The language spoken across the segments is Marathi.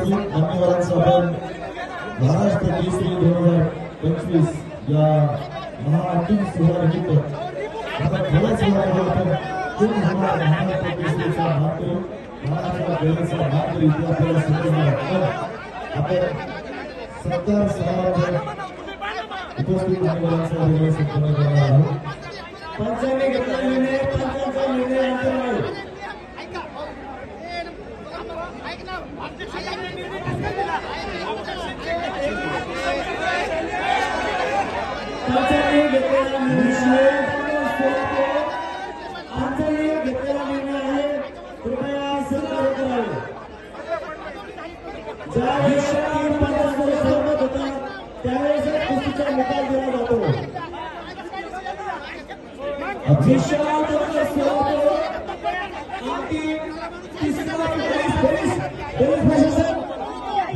उपस्थित मान्यवरांचा आपण महाराष्ट्र केसरी 2025 या महाअंतिम सोहळ्यानिमित्त आता थोड्याच वेळामध्ये आपण महाराष्ट्र केसरीचा मान करू, महाराष्ट्र केसरीचा मान करू इथे आपल्याला समजणार आपण सरदार साहेब उपस्थित मान्यवरांचा अभिनय संपन्न करणार आहोत. पंचांनी घेतलेला निर्णय पंचांचा निर्णय अंतिम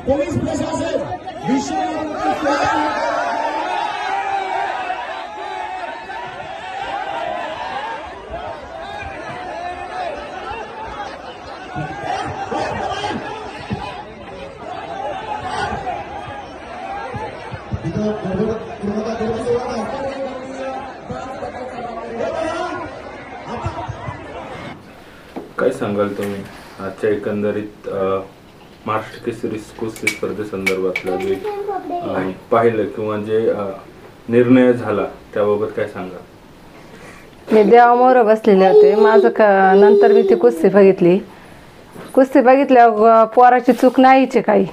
पोलीस प्रशासन काय सांगाल तुम्ही आजच्या एकंदरीत महाराष्ट्र केसरी कुस्ती स्पर्धेसंदर्भातलं जे पाहिलं किंवा जे निर्णय झाला त्याबाबत काय सांगा? मी देवामोर बसलेले होते. माझं नंतर मी ती कुस्ती बघितल्यावर पोराची चूक नाहीचे, काही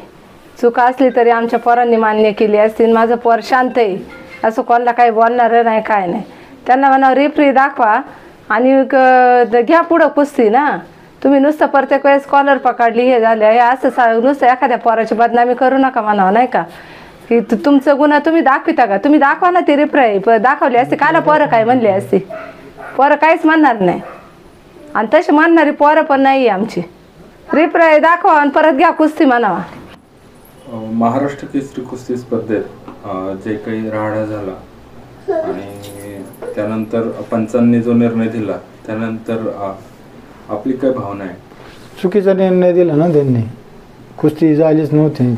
चूक असली तरी आमच्या पोरांनी मान्य केली असती. माझं पोर शांत आहे, असं कोणाला काही बोलणार नाही, काय नाही. त्यांना म्हणा रेफरी दाखवा आणि घ्या पुढं कुस्ती ना. तुम्ही नुसतं प्रत्येक वेळेस कॉलर पकडली हे झालं हे असं नुसतं एखाद्या पोराची बदनामी करू नका म्हणावं, नाही का? की तुमचं गुन्हा तुम्ही दाखविता का? तुम्ही दाखवा ना. ती रेफरी दाखवली असते काला पोरं काय म्हणली असती? पोरं काहीच म्हणणार नाही आणि तशी म्हणणारी पोरं पण नाही आमची. रेफरी दाखवा आणि परत घ्या कुस्ती म्हणावा. महाराष्ट्र केसरी कुस्ती स्पर्धेत जे काही राडा झाला आणि त्यानंतर पंचांनी जो निर्णय दिला त्यानंतर आपली काय भावना आहे? चुकीचा निर्णय दिला ना त्यांनी. कुस्ती झालीच नव्हती.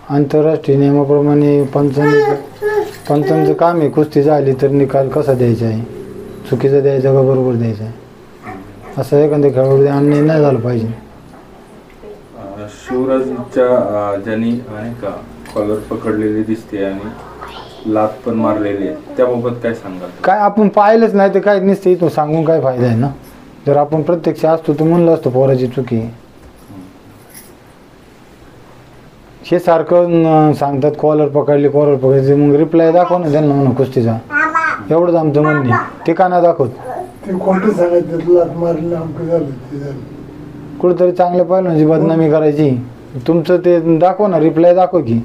आंतरराष्ट्रीय नियमाप्रमाणे पंचांचं काम आहे. कुस्ती झाली तर निकाल कसा द्यायचा आहे, चुकीचा द्यायचा का बरोबर द्यायचा आहे, असं एखाद्या खेळाडू अन्याय नाही झाला पाहिजे. शिवराजच्या ज्यांनी का कॉलर पकडलेली दिसते आणि लात पण मारलेली आहे, त्याबाबत काय सांगाल? काय आपण पाहिलंच नाही तर काय नसते, इथून सांगून काय फायदा आहे ना. जर आपण प्रत्यक्ष असतो तर म्हणलं असतं पोराची चुकी. हे सारखं सांगतात कॉलर पकडली मग रिप्लाय दाखव ना त्यांना म्हणून कुस्तीचा. एवढंच आमचं म्हणणे. ते का नाही दाखवत? कुठेतरी चांगल्या पहिल्यांची बदनामी करायची. तुमचं ते दाखव ना, रिप्लाय दाखव की.